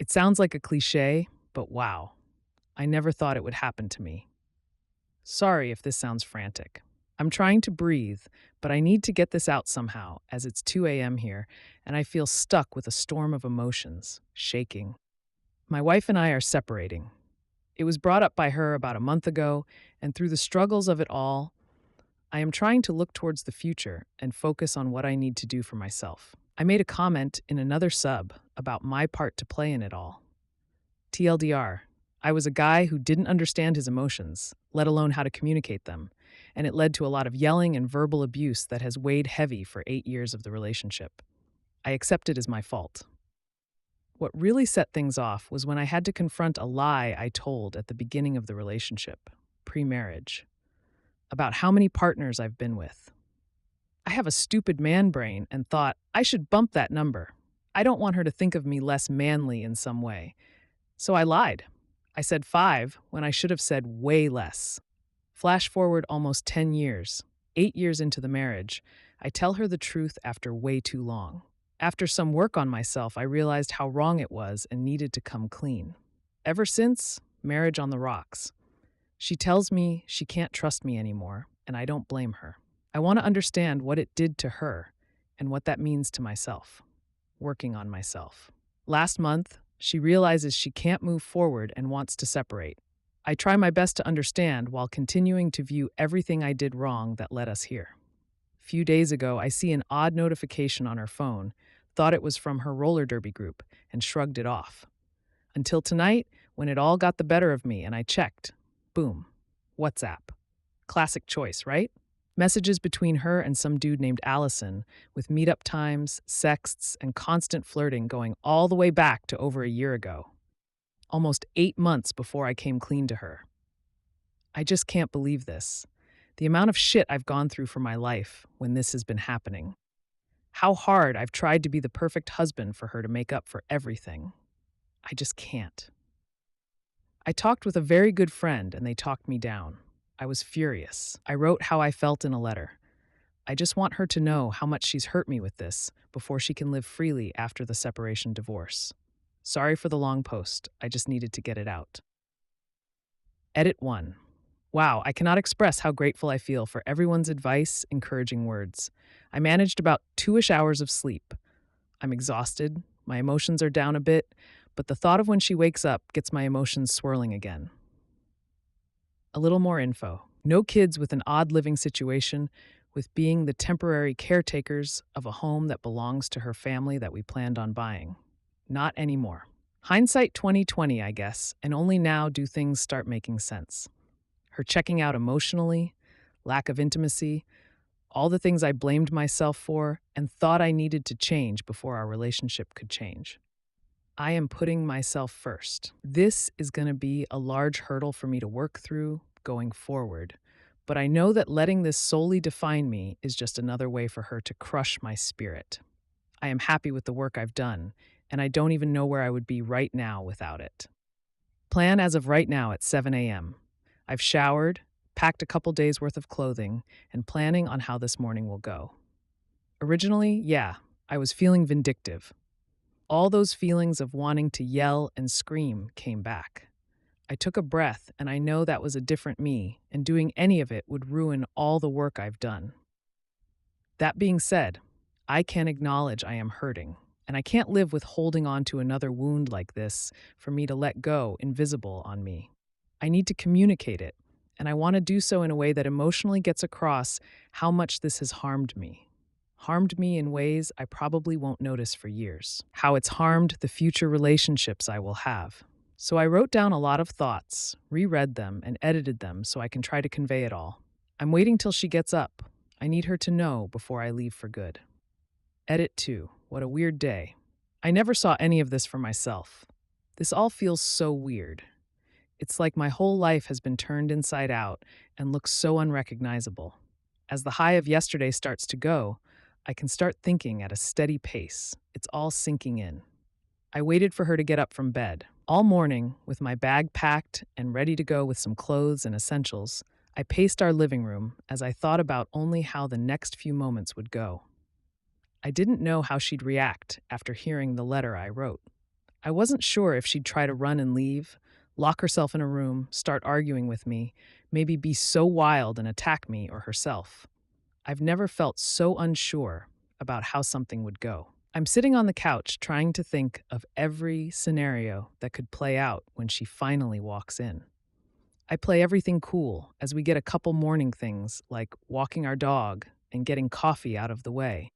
It sounds like a cliche, but wow, I never thought it would happen to me. Sorry if this sounds frantic. I'm trying to breathe, but I need to get this out somehow, as it's 2 a.m. here, and I feel stuck with a storm of emotions, shaking. My wife and I are separating. It was brought up by her about a month ago, and through the struggles of it all, I am trying to look towards the future and focus on what I need to do for myself. I made a comment in another sub about my part to play in it all. TLDR, I was a guy who didn't understand his emotions, let alone how to communicate them, and it led to a lot of yelling and verbal abuse that has weighed heavy for 8 years of the relationship. I accept it as my fault. What really set things off was when I had to confront a lie I told at the beginning of the relationship, pre-marriage, about how many partners I've been with. I have a stupid man brain and thought I should bump that number. I don't want her to think of me less manly in some way. So I lied. I said 5 when I should have said way less. Flash forward almost 10 years, 8 years into the marriage, I tell her the truth after way too long. After some work on myself, I realized how wrong it was and needed to come clean. Ever since, marriage on the rocks. She tells me she can't trust me anymore, and I don't blame her. I want to understand what it did to her and what that means to myself. Working on myself. Last month, she realizes she can't move forward and wants to separate. I try my best to understand while continuing to view everything I did wrong that led us here. A few days ago, I see an odd notification on her phone, thought it was from her roller derby group, and shrugged it off. Until tonight, when it all got the better of me and I checked. Boom. WhatsApp. Classic choice, right? Messages between her and some dude named Allison, with meetup times, sexts, and constant flirting going all the way back to over a year ago. Almost 8 months before I came clean to her. I just can't believe this. The amount of shit I've gone through for my life when this has been happening. How hard I've tried to be the perfect husband for her to make up for everything. I just can't. I talked with a very good friend and they talked me down. I was furious. I wrote how I felt in a letter. I just want her to know how much she's hurt me with this before she can live freely after the separation divorce. Sorry for the long post. I just needed to get it out. Edit 1. Wow, I cannot express how grateful I feel for everyone's advice, encouraging words. I managed about 2-ish hours of sleep. I'm exhausted, my emotions are down a bit, but the thought of when she wakes up gets my emotions swirling again. A little more info. No kids with an odd living situation, with being the temporary caretakers of a home that belongs to her family that we planned on buying. Not anymore. Hindsight 2020, I guess, and only now do things start making sense. Her checking out emotionally, lack of intimacy, all the things I blamed myself for and thought I needed to change before our relationship could change. I am putting myself first. This is going to be a large hurdle for me to work through going forward, but I know that letting this solely define me is just another way for her to crush my spirit. I am happy with the work I've done, and I don't even know where I would be right now without it. Plan as of right now at 7 a.m. I've showered, packed a couple days' worth of clothing, and planning on how this morning will go. Originally, yeah, I was feeling vindictive. All those feelings of wanting to yell and scream came back. I took a breath, and I know that was a different me, and doing any of it would ruin all the work I've done. That being said, I can acknowledge I am hurting, and I can't live with holding on to another wound like this for me to let go invisible on me. I need to communicate it, and I want to do so in a way that emotionally gets across how much this has harmed me. Harmed me in ways I probably won't notice for years. How it's harmed the future relationships I will have. So I wrote down a lot of thoughts, reread them, and edited them so I can try to convey it all. I'm waiting till she gets up. I need her to know before I leave for good. Edit 2. What a weird day. I never saw any of this for myself. This all feels so weird. It's like my whole life has been turned inside out and looks so unrecognizable. As the high of yesterday starts to go, I can start thinking at a steady pace. It's all sinking in. I waited for her to get up from bed. All morning, with my bag packed and ready to go with some clothes and essentials, I paced our living room as I thought about only how the next few moments would go. I didn't know how she'd react after hearing the letter I wrote. I wasn't sure if she'd try to run and leave, lock herself in a room, start arguing with me, maybe be so wild and attack me or herself. I've never felt so unsure about how something would go. I'm sitting on the couch trying to think of every scenario that could play out when she finally walks in. I play everything cool as we get a couple morning things like walking our dog and getting coffee out of the way.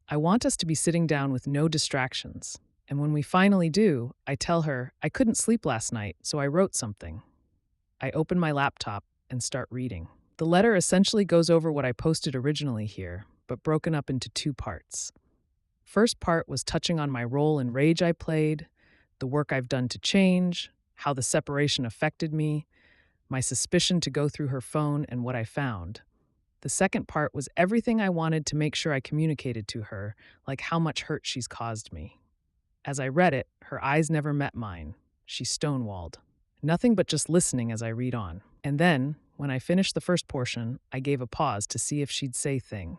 I want us to be sitting down with no distractions. And when we finally do, I tell her I couldn't sleep last night, so I wrote something. I open my laptop and start reading. The letter essentially goes over what I posted originally here, but broken up into two parts. First part was touching on my role in rage I played, the work I've done to change, how the separation affected me, my suspicion to go through her phone, and what I found. The second part was everything I wanted to make sure I communicated to her, like how much hurt she's caused me. As I read it, her eyes never met mine. She stonewalled. Nothing but just listening as I read on. And then, when I finished the first portion, I gave a pause to see if she'd say thing.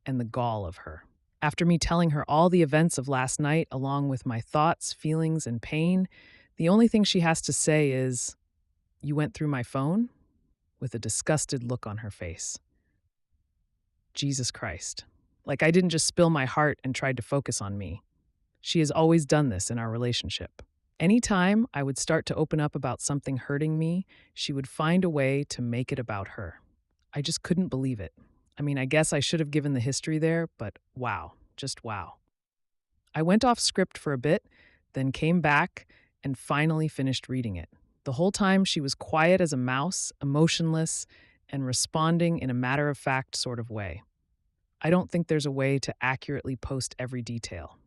And the gall of her. After me telling her all the events of last night, along with my thoughts, feelings, and pain, the only thing she has to say is, "You went through my phone?" With a disgusted look on her face. Jesus Christ. Like I didn't just spill my heart and tried to focus on me. She has always done this in our relationship. Anytime I would start to open up about something hurting me, she would find a way to make it about her. I just couldn't believe it. I mean, I guess I should have given the history there, but wow, just wow. I went off script for a bit, then came back and finally finished reading it. The whole time she was quiet as a mouse, emotionless, and responding in a matter-of-fact sort of way. I don't think there's a way to accurately post every detail.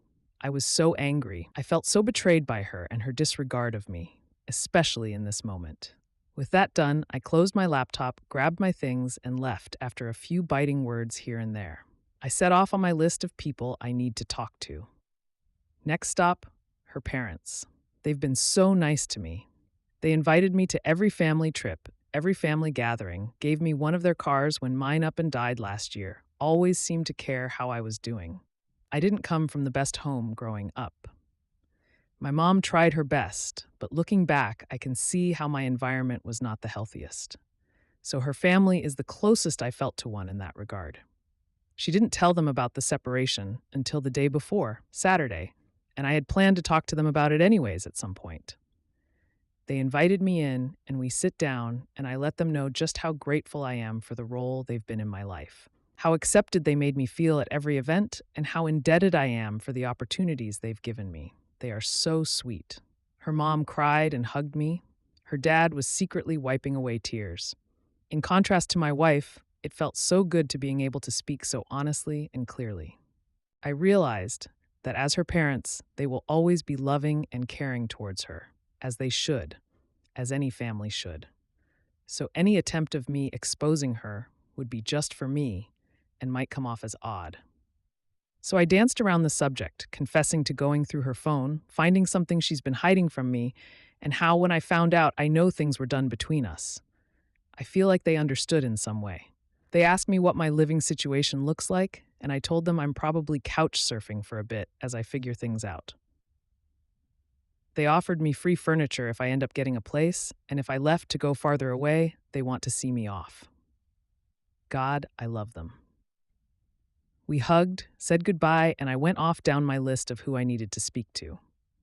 I was so angry. I felt so betrayed by her and her disregard of me, especially in this moment. With that done, I closed my laptop, grabbed my things, and left after a few biting words here and there. I set off on my list of people I need to talk to. Next stop, her parents. They've been so nice to me. They invited me to every family trip, every family gathering, gave me one of their cars when mine up and died last year, always seemed to care how I was doing. I didn't come from the best home growing up. My mom tried her best, but looking back, I can see how my environment was not the healthiest. So her family is the closest I felt to one in that regard. She didn't tell them about the separation until the day before, Saturday, and I had planned to talk to them about it anyways at some point. They invited me in, and we sit down, and I let them know just how grateful I am for the role they've been in my life, how accepted they made me feel at every event, and how indebted I am for the opportunities they've given me. They are so sweet. Her mom cried and hugged me. Her dad was secretly wiping away tears. In contrast to my wife, it felt so good to being able to speak so honestly and clearly. I realized that as her parents, they will always be loving and caring towards her, as they should, as any family should. So any attempt of me exposing her would be just for me and might come off as odd. So I danced around the subject, confessing to going through her phone, finding something she's been hiding from me, and how when I found out, I know things were done between us. I feel like they understood in some way. They asked me what my living situation looks like, and I told them I'm probably couch surfing for a bit as I figure things out. They offered me free furniture if I end up getting a place, and if I left to go farther away, they want to see me off. God, I love them. We hugged, said goodbye, and I went off down my list of who I needed to speak to.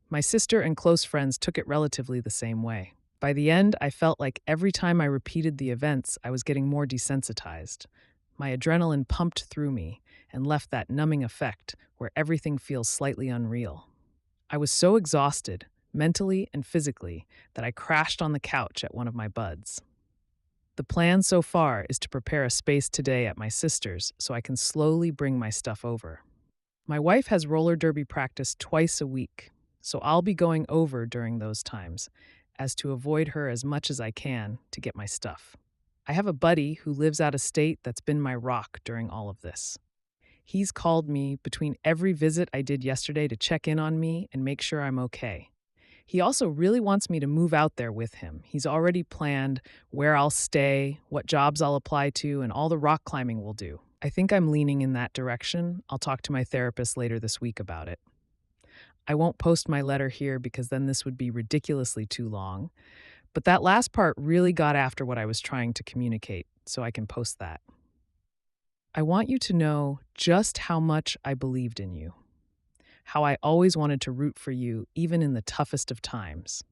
My sister and close friends took it relatively the same way. By the end, I felt like every time I repeated the events, I was getting more desensitized. My adrenaline pumped through me and left that numbing effect where everything feels slightly unreal. I was so exhausted, mentally and physically, that I crashed on the couch at one of my buds. The plan so far is to prepare a space today at my sister's so I can slowly bring my stuff over. My wife has roller derby practice twice a week, so I'll be going over during those times, as to avoid her as much as I can to get my stuff. I have a buddy who lives out of state that's been my rock during all of this. He's called me between every visit I did yesterday to check in on me and make sure I'm okay. He also really wants me to move out there with him. He's already planned where I'll stay, what jobs I'll apply to, and all the rock climbing we'll do. I think I'm leaning in that direction. I'll talk to my therapist later this week about it. I won't post my letter here because then this would be ridiculously too long. But that last part really got after what I was trying to communicate, so I can post that. I want you to know just how much I believed in you, how I always wanted to root for you, even in the toughest of times.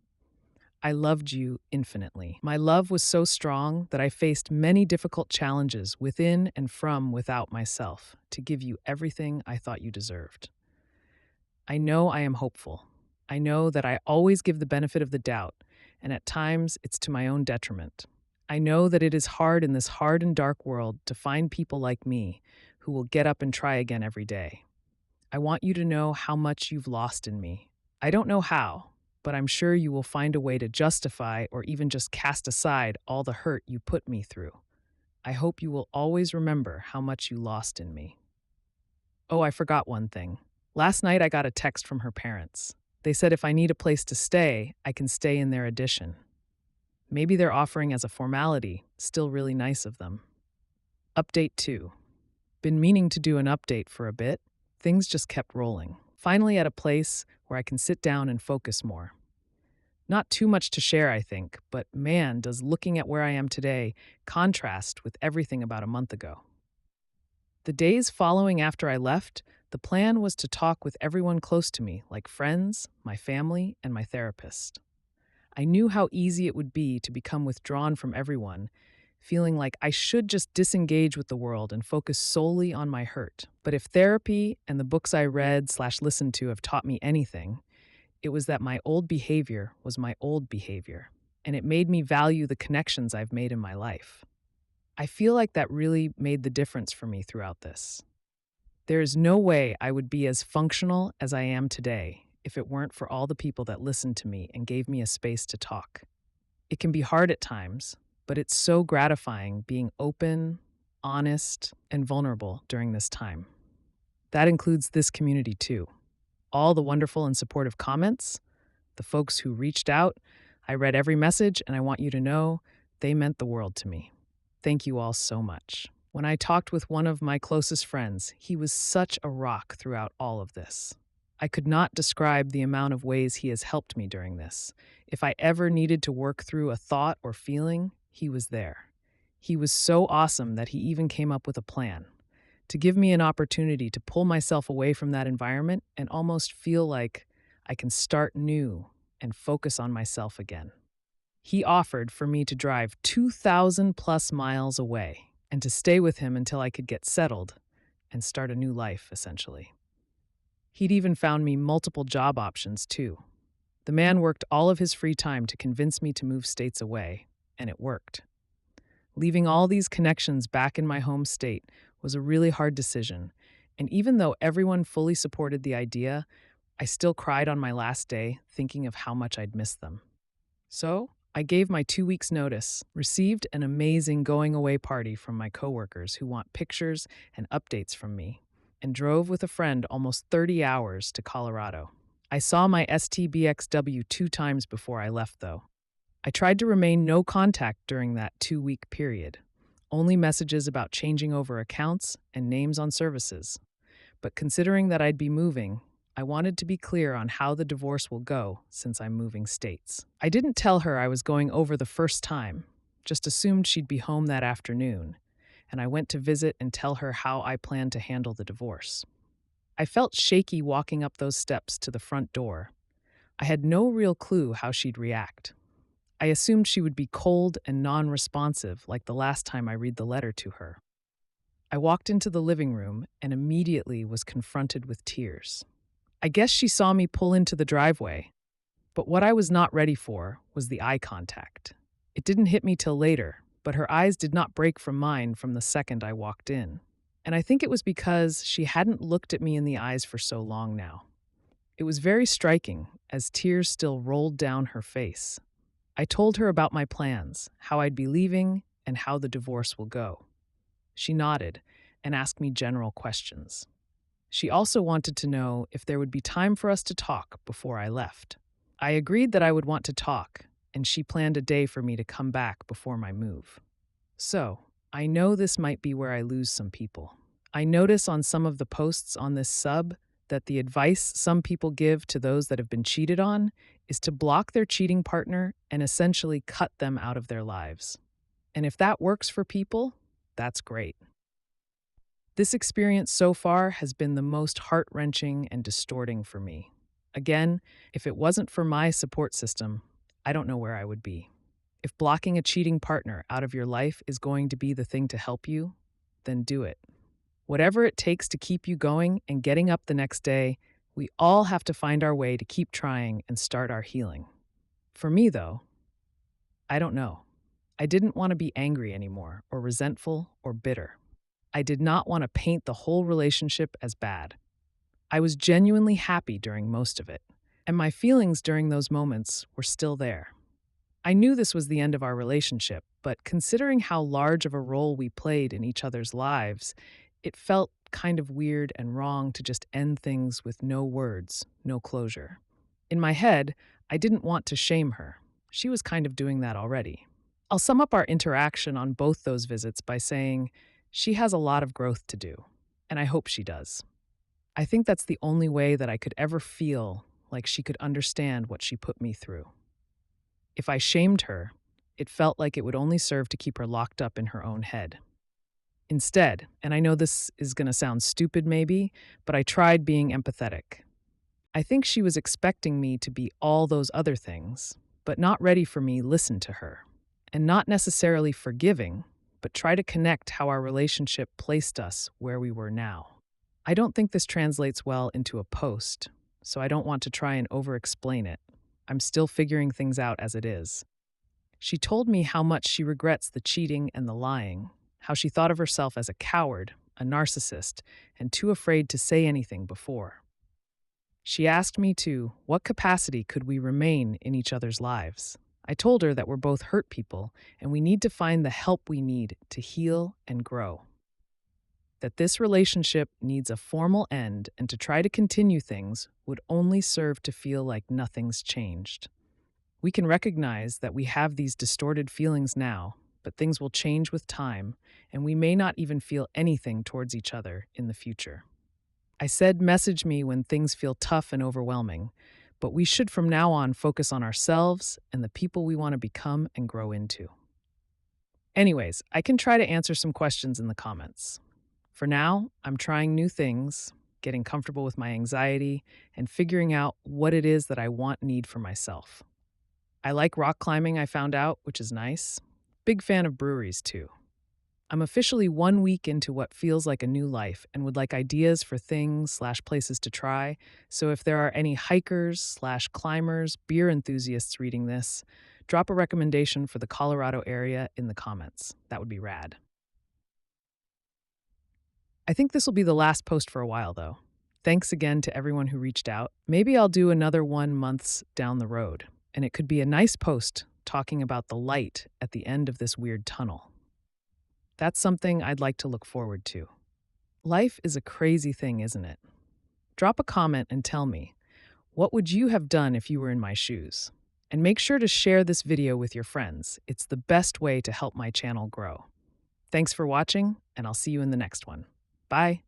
I loved you infinitely. My love was so strong that I faced many difficult challenges within and from without myself to give you everything I thought you deserved. I know I am hopeful. I know that I always give the benefit of the doubt, and at times it's to my own detriment. I know that it is hard in this hard and dark world to find people like me who will get up and try again every day. I want you to know how much you've lost in me. I don't know how, but I'm sure you will find a way to justify or even just cast aside all the hurt you put me through. I hope you will always remember how much you lost in me. Oh, I forgot one thing. Last night I got a text from her parents. They said if I need a place to stay, I can stay in their addition. Maybe they're offering as a formality, still really nice of them. Update 2. Been meaning to do an update for a bit. Things just kept rolling. Finally at a place where I can sit down and focus more. Not too much to share, I think, but man, does looking at where I am today contrast with everything about a month ago. The days following after I left, the plan was to talk with everyone close to me, like friends, my family, and my therapist. I knew how easy it would be to become withdrawn from everyone, feeling like I should just disengage with the world and focus solely on my hurt. But if therapy and the books I read/listened to have taught me anything, it was that my old behavior was my old behavior, and it made me value the connections I've made in my life. I feel like that really made the difference for me throughout this. There is no way I would be as functional as I am today if it weren't for all the people that listened to me and gave me a space to talk. It can be hard at times, but it's so gratifying being open, honest, and vulnerable during this time. That includes this community too. All the wonderful and supportive comments, the folks who reached out. I read every message, and I want you to know they meant the world to me. Thank you all so much. When I talked with one of my closest friends, he was such a rock throughout all of this. I could not describe the amount of ways he has helped me during this. If I ever needed to work through a thought or feeling, he was there. He was so awesome that he even came up with a plan to give me an opportunity to pull myself away from that environment and almost feel like I can start new and focus on myself again. He offered for me to drive 2,000 plus miles away and to stay with him until I could get settled and start a new life, essentially. He'd even found me multiple job options, too. The man worked all of his free time to convince me to move states away, and it worked. Leaving all these connections back in my home state was a really hard decision, and even though everyone fully supported the idea, I still cried on my last day thinking of how much I'd missed them. So, I gave my 2 weeks' notice, received an amazing going away party from my coworkers who want pictures and updates from me, and drove with a friend almost 30 hours to Colorado. I saw my STBXW 2 times before I left, though. I tried to remain no contact during that 2-week period, only messages about changing over accounts and names on services. But considering that I'd be moving, I wanted to be clear on how the divorce will go since I'm moving states. I didn't tell her I was going over the first time, just assumed she'd be home that afternoon, and I went to visit and tell her how I planned to handle the divorce. I felt shaky walking up those steps to the front door. I had no real clue how she'd react. I assumed she would be cold and non-responsive like the last time I read the letter to her. I walked into the living room and immediately was confronted with tears. I guess she saw me pull into the driveway, but what I was not ready for was the eye contact. It didn't hit me till later, but her eyes did not break from mine from the second I walked in. And I think it was because she hadn't looked at me in the eyes for so long now. It was very striking as tears still rolled down her face. I told her about my plans, how I'd be leaving, and how the divorce will go. She nodded and asked me general questions. She also wanted to know if there would be time for us to talk before I left. I agreed that I would want to talk, and she planned a day for me to come back before my move. So, I know this might be where I lose some people. I notice on some of the posts on this sub that the advice some people give to those that have been cheated on is to block their cheating partner and essentially cut them out of their lives. And if that works for people, that's great. This experience so far has been the most heart-wrenching and distorting for me. Again, if it wasn't for my support system, I don't know where I would be. If blocking a cheating partner out of your life is going to be the thing to help you, then do it. Whatever it takes to keep you going and getting up the next day, we all have to find our way to keep trying and start our healing. For me, though, I don't know. I didn't want to be angry anymore, or resentful, or bitter. I did not want to paint the whole relationship as bad. I was genuinely happy during most of it, and my feelings during those moments were still there. I knew this was the end of our relationship, but considering how large of a role we played in each other's lives, it felt kind of weird and wrong to just end things with no words, no closure. In my head, I didn't want to shame her. She was kind of doing that already. I'll sum up our interaction on both those visits by saying she has a lot of growth to do, and I hope she does. I think that's the only way that I could ever feel like she could understand what she put me through. If I shamed her, it felt like it would only serve to keep her locked up in her own head. Instead, and I know this is going to sound stupid maybe, but I tried being empathetic. I think she was expecting me to be all those other things, but not ready for me listen to her. And not necessarily forgiving, but try to connect how our relationship placed us where we were now. I don't think this translates well into a post, so I don't want to try and over-explain it. I'm still figuring things out as it is. She told me how much she regrets the cheating and the lying, how she thought of herself as a coward, a narcissist, and too afraid to say anything before. She asked me to, what capacity could we remain in each other's lives? I told her that we're both hurt people and we need to find the help we need to heal and grow. That this relationship needs a formal end and to try to continue things would only serve to feel like nothing's changed. We can recognize that we have these distorted feelings now, but things will change with time, and we may not even feel anything towards each other in the future. I said message me when things feel tough and overwhelming, but we should from now on focus on ourselves and the people we want to become and grow into. Anyways, I can try to answer some questions in the comments. For now, I'm trying new things, getting comfortable with my anxiety, and figuring out what it is that I need for myself. I like rock climbing, I found out, which is nice. Big fan of breweries, too. I'm officially 1 week into what feels like a new life and would like ideas for things/places to try. So if there are any hikers/climbers, beer enthusiasts reading this, drop a recommendation for the Colorado area in the comments. That would be rad. I think this will be the last post for a while, though. Thanks again to everyone who reached out. Maybe I'll do another 1 months down the road, and it could be a nice post talking about the light at the end of this weird tunnel. That's something I'd like to look forward to. Life is a crazy thing, isn't it? Drop a comment and tell me, what would you have done if you were in my shoes? And make sure to share this video with your friends. It's the best way to help my channel grow. Thanks for watching, and I'll see you in the next one. Bye.